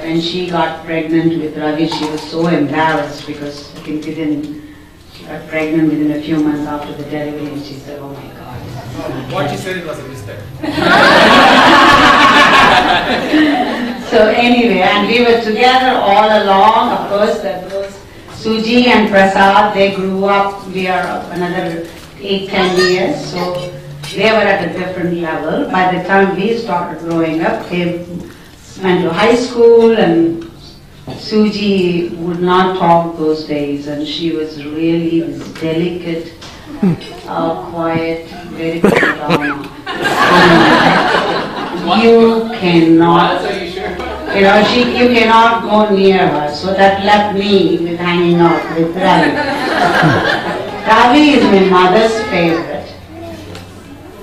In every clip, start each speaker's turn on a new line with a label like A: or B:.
A: when she got pregnant with Ravi, she was so embarrassed because I think got pregnant within a few months after the delivery, and she said, "Oh my God."
B: What she said, it was a mistake.
A: So anyway, and we were together all along. Of course, there was Suji and Prasad. They grew up. We are another 8-10 years. So they were at a different level. By the time we started growing up, they went to high school, and Suji would not talk those days, and she was really this delicate, quiet, very good drama. You cannot, you cannot go near her. So that left me with hanging out with Ravi. Ravi is my mother's favorite.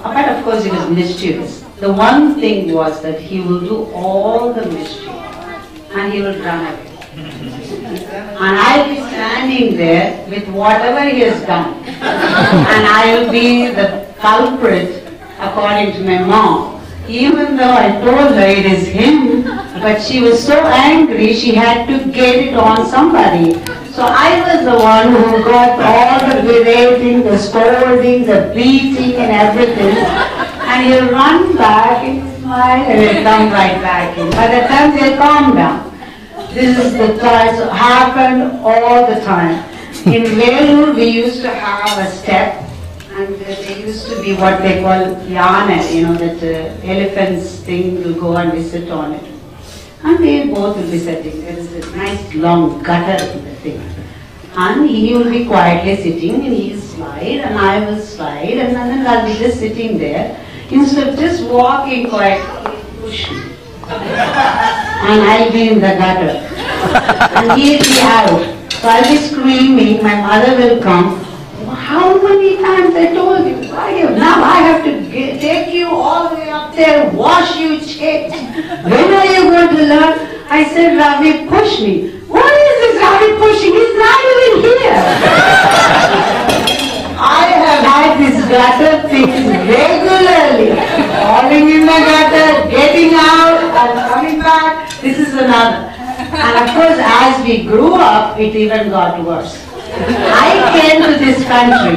A: But of course he was mischievous. The one thing was that he will do all the mischief and he will run away. And I'll be standing there with whatever he has done. And I'll be the culprit according to my mom. Even though I told her it is him, but she was so angry she had to get it on somebody. So I was the one who got all the berating, the scolding, the beating and everything. And he'll run back and smile and he'll come right back in. By the time they'll calm down. This is the time, so happened all the time. In Velur we used to have a step, and there used to be what they call yana, that elephant's thing will go and we sit on it. And they both will be sitting. There is a nice long gutter in the thing. And he will be quietly sitting and he will slide and I will slide and then I'll be just sitting there. Instead of just walking quietly, push me. And I'll be in the gutter. And he'll be out. So I'll be screaming, my mother will come. How many times I told you? Now I have to take you all the way up there, wash you, change. When are you going to learn? I said, Ravi, push me. What is this Ravi pushing? He's not even here. I have had this gutter thing regularly. Falling in the gutter, getting out, and coming back. This is another. And of course, as we grew up, it even got worse. I came to this country,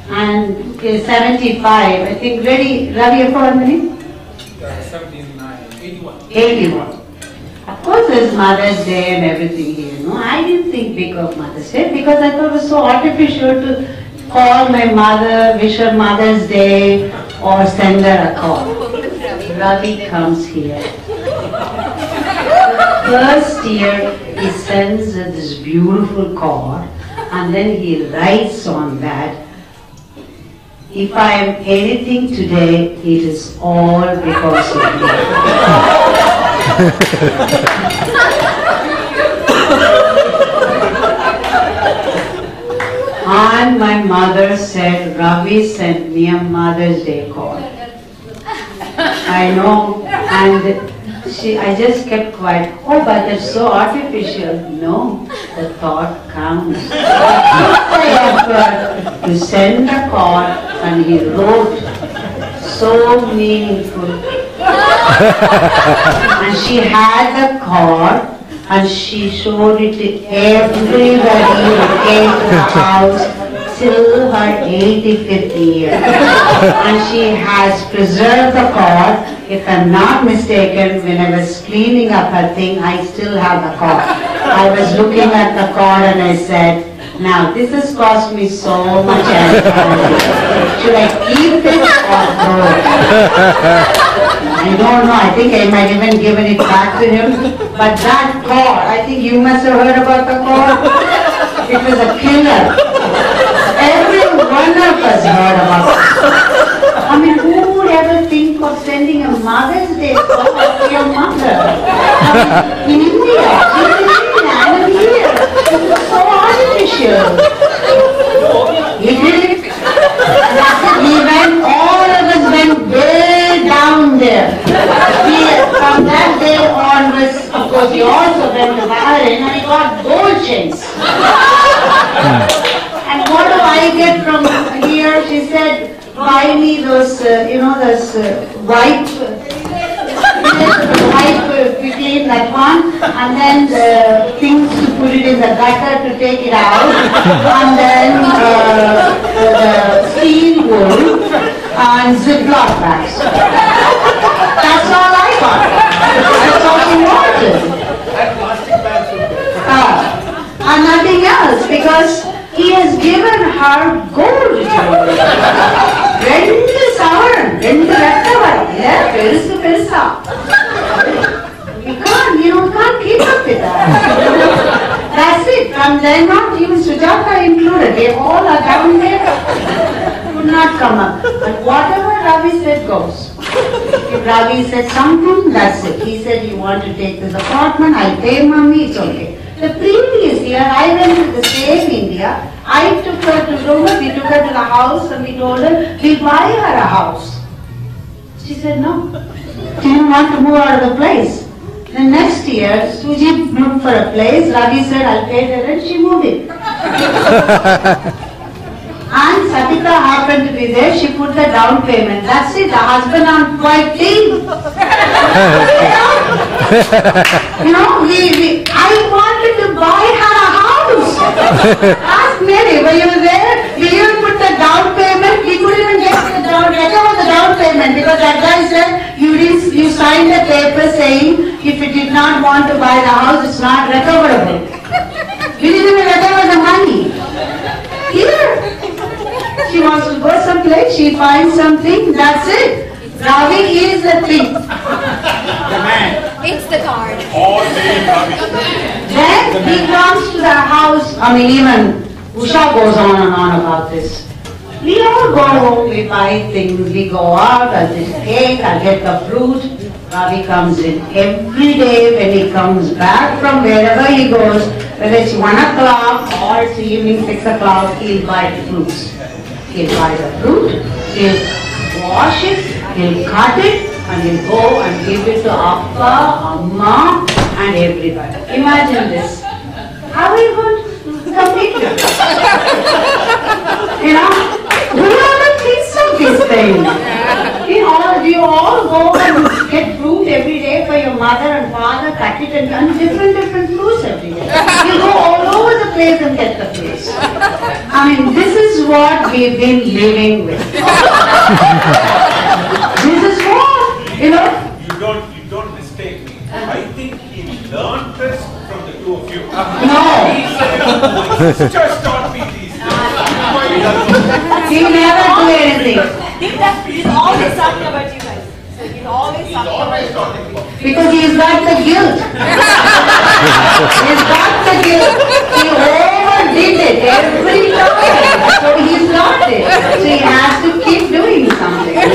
A: and 75, I think, Ravi, you're how many? 81. Of course, there's Mother's Day and everything here. No, I didn't think big of Mother's Day because I thought it was so artificial to call my mother, wish her Mother's Day, or send her a call. Ravi comes here. The first year, he sends her this beautiful card, and then he writes on that, if I am anything today, it is all because of you. And my mother said, Ravi sent me a Mother's Day card. I know, and I just kept quiet. Oh, but it's so artificial. No, the thought comes. To send a card, and he wrote, so meaningful. And she had the card, and she showed it to everybody who came to the house till her 85th year. And she has preserved the card. If I'm not mistaken, when I was cleaning up her thing, I still have the card. I was looking at the card and I said, now this has cost me so much energy. Should I keep this or throw it? I don't know, I think I might even given it back to him. But that card, I think you must have heard about the card. It was a killer. Every one of us heard about it. I mean, who would ever think of sending a Mother's Day card to your mother? In India, she's in India, I'm here. This is so artificial. He did. All of us went way down there. From that day onwards, of course, he also went to Bahrain and he got gold chains. And what do I get from here? She said, buy me those, those white wipe quickly in that one, and then the things to put it in the gutter to take it out, and then the steel wool and Ziploc bags. That's all I got. That's all she wanted. And nothing else, because he has given her gold jewelry. Rendu savaran, rendu rattavaram, yeah, perusu perusa. You can't keep up with that. That's it. From then on, even Sujata included, they all are down there. Could not come up. And whatever Ravi said goes. If Ravi said something, that's it. He said, you want to take this apartment, I'll pay mummy, it's okay. The previous year, I went to the same India. I took her to Roma, we took her to the house and we told her, we'll buy her a house. She said no. She didn't want to move out of the place. The next year, Suji looked for a place. Ravi said, I'll pay the rent. She moved in. And Satita happened to be there. She put the down payment. That's it. The husband and wife team. I wanted to buy her a house. Ask Mary, were you there? We even put the down payment. We couldn't even get the down payment because that guy said you signed a paper saying if you did not want to buy the house, it's not recoverable. You didn't even recover the money. Here. She wants to go someplace, she finds something, that's it. Ravi is the thing.
B: The man.
C: It's the card.
B: All day Ravi.
A: Then he comes to the house, even Usha goes on and on about this. We all go home, we buy things, we go out, I'll get cake, I'll get the fruit. Ravi comes in every day when he comes back from wherever he goes, whether it's 1 o'clock or it's evening 6 o'clock, he'll buy the fruits. He'll buy the fruit, he'll wash it, he'll cut it, and he'll go and give it to Appa, Amma, and everybody. Imagine this. How are you going to complete it? Who ever thinks of these things? Do you all go and get fruit every day for your mother and father, cut it and different fruits every day? You go all over the place and get the fruits. This is what we've been living with. This is what,
B: You don't mistake me. I think he learned this from the two of you.
A: No.
B: He said, my sisters taught me these things.
A: He never do anything.
C: He's always talking about you guys. So he's always talking about you.
A: Because he's got the guilt. He's got the guilt. He overdid it every time. So he's got it. So he has to keep doing something, Ravi.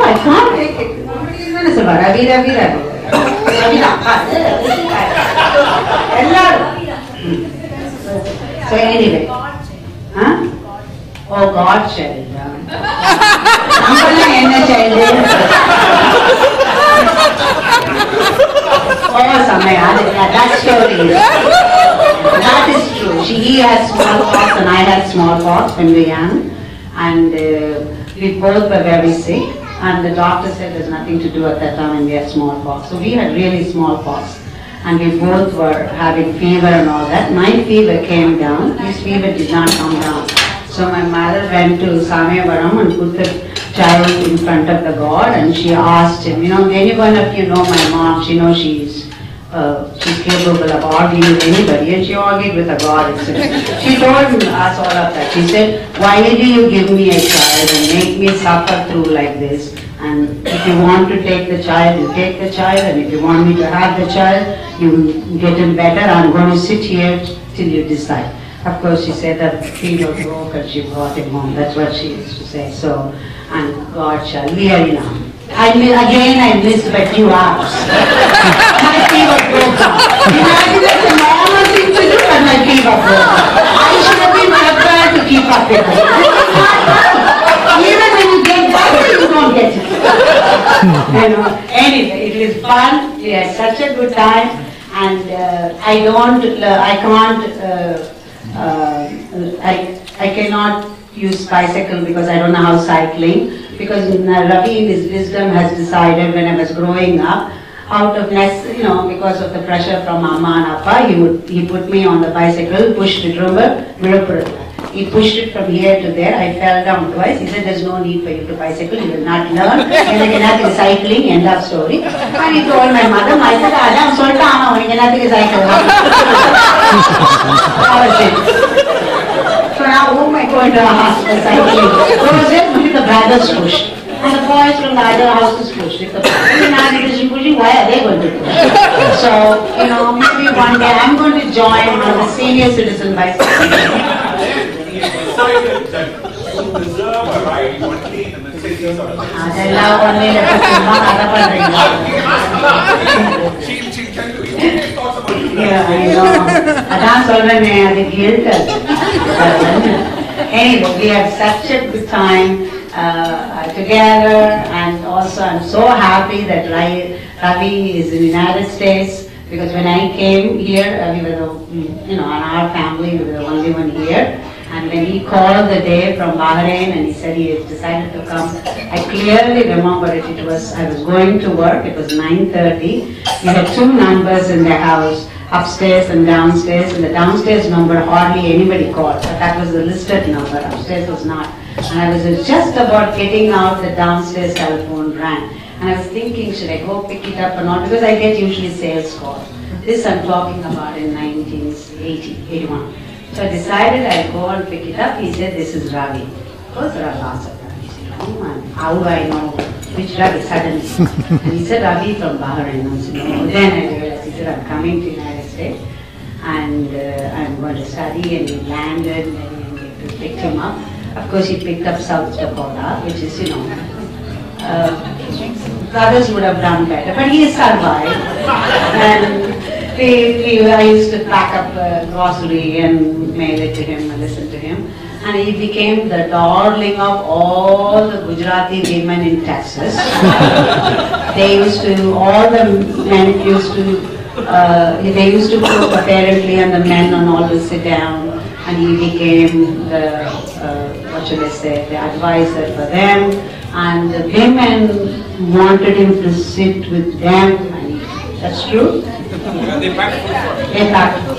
A: I can't take it. So anyway. Huh? Oh, godchild. That story. That is true. He had smallpox and I had smallpox when we were young. And we both were very sick. And the doctor said there's nothing to do at that time and we had smallpox. So we had really smallpox. And we both were having fever and all that. My fever came down. His fever did not come down. So my mother went to Samyavaram and put the child in front of the God and she asked him, any one of you know my mom, she knows she's capable of arguing with anybody and she argued with a God. She told us all of that. She said, why did you give me a child and make me suffer through like this? And if you want to take the child, you take the child, and if you want me to have the child, you get him better. I'm going to sit here till you decide. Of course, she said that fever broke and she brought him home. That's what she used to say. So, and God shall, we are enough. I missed by 2 hours. My fever broke out. Imagine that's a normal thing to do, but my fever broke out. I should have been prepared to keep up with it. Even when you get better, you don't get it. Anyway, it was fun. We had such a good time, and I cannot use bicycle because I don't know how cycling. because Ravi in his wisdom has decided when I was growing up, out of because of the pressure from Amma and Appa, he put me on the bicycle, pushed it, remember? He pushed it from here to there. I fell down twice. He said, there's no need for you to bicycle. You will not learn. And I cannot be cycling. End of story. And he told my mother, I said, I'm sorry, I cannot be cycling. So now who am I going to ask for cycling? So I said, only the brothers pushed. And the boys from the other houses pushed. If the family man is pushing, why are they going to push? So, maybe one day I'm going to join the senior citizen bicycle.
B: You deserve a ride only in the cities of She can do it. Thoughts about you.
A: Yeah, I know. That's already the guilt. Anyway, we had such a good time together, and also I'm so happy that Ravi is in the United States, because when I came here, we were on our family, we were the only one here. And when he called the day from Bahrain and he said he had decided to come, I clearly remember it. I was going to work, it was 9:30. We had two numbers in the house, upstairs and downstairs. And the downstairs number hardly anybody called, but that was the listed number, upstairs was not. And I was just about getting out, the downstairs telephone rang. And I was thinking, should I go pick it up or not? Because I get usually sales calls. This I'm talking about in 1981. So I decided I'd go and pick it up. He said, this is Ravi. Of course there are lots of Ravi. I said, oh man, how do I know which Ravi suddenly? And he said, Ravi from Bahrain. I said, no. Then I realized, he said, I'm coming to the United States and I'm going to study. And he landed and we picked him up. Of course he picked up South Dakota, which is, brothers would have done better. But he survived. And I used to pack up grocery and mail it to him and listen to him. And he became the darling of all the Gujarati women in Texas. All the men used to cook apparently, and the men and all will sit down. And he became the, the advisor for them. And the women wanted him to sit with them. And that's true?
B: They packed food for me.
A: They packed food.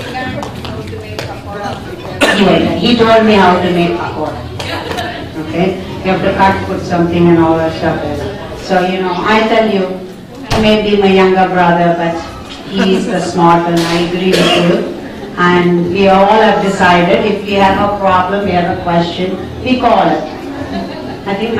A: He told me how to make pakora. Okay? You have to cut, put something and all that stuff. So, I tell you, he may be my younger brother, but he is the smart one. I agree with you. And we all have decided, if we have a problem, we have a question, we call it. I think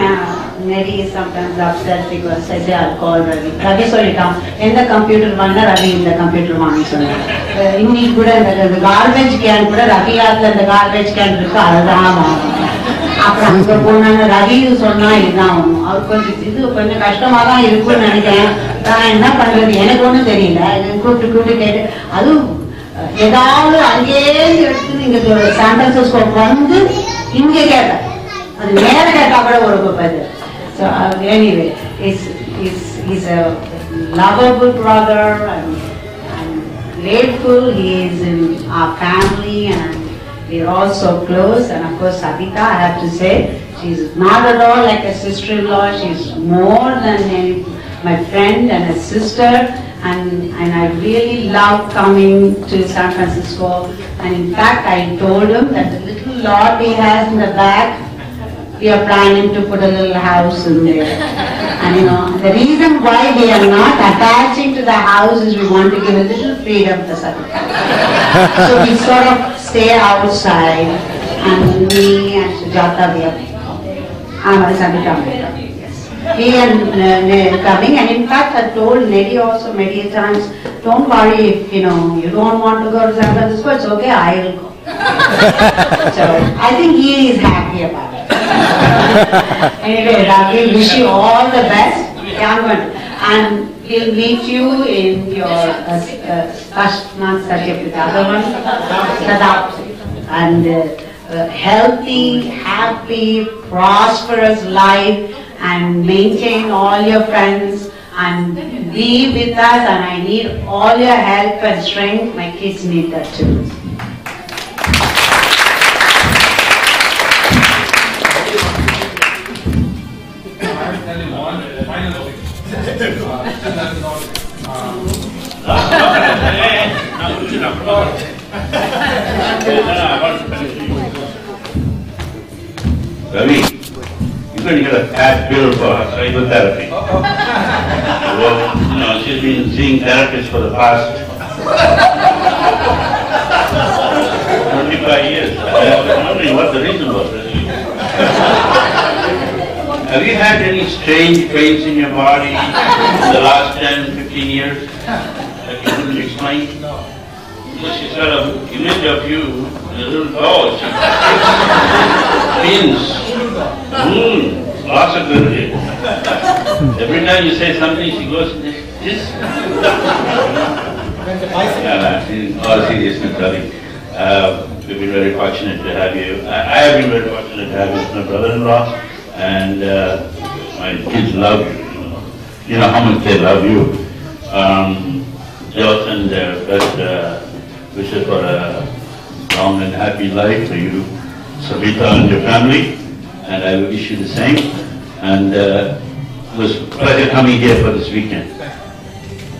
A: Neri is sometimes upset because I say I'll call Ravi. Ravi sollitam. In the computer one, Ravi in the computer one. Inni kuda the garbage can kuda Ravi aatla the garbage can irukku adha அப்புறம் அங்க போனாங்க ரவி சொன்னா இதுதான் ஒண்ணும் அவர் கொஞ்சம் கஷ்டமா தான் இருக்கும்னு நினைக்கிறேன். நான் என்ன பண்றது எனக்கு ஒண்ணும் தெரியல. கூப்பிட்டு கேட்டு அதுவும் ஏதாவது அங்கேயே எடுத்து நீங்க சான் பிரான்சிஸ்கோ வந்து இங்க கேட்டேன். அது நேர கேட்டா கூட ஒரு பதில். So anyway, he's a lovable brother, and I'm grateful he is in our family, and we're all so close. And of course Sabita, I have to say, she's not at all like a sister-in-law. She's more than my friend and a sister, and I really love coming to San Francisco. And in fact I told him that the little lot he has in the back, we are planning to put a little house in there. And the reason why we are not attaching to the house is we want to give a little freedom to Sabita. So we sort of stay outside, and me and Sujata, we are Sabita. Yes. We are coming, and in fact I told Neri also many times, don't worry if you don't want to go to San Francisco, it's okay, I will go. So I think he is happy about it. Anyway, Ravi, wish you all the best. And we'll meet you in your and healthy, happy, prosperous life, and maintain all your friends and be with us. And I need all your help and strength. My kids need that too.
D: Ravi, you're going to get a fat bill for psychotherapy. Well, you know, she's been seeing therapists for the past 25 years. I was wondering what the reason was. Have you had any strange pains in your body in the last 10, 15 years that you couldn't explain? No. She's got an image of you in a little pouch. Pins. Lots of good. Every time you say something, she goes, this. In all seriousness, Ravi, we've been very fortunate to have you. I have been very fortunate to have you as my brother-in-law, and my kids love you. You know how much they love you. They also send their best wishes for a long and happy life for you, Savita, and your family, and I wish you the same. And it was a pleasure coming here for this weekend.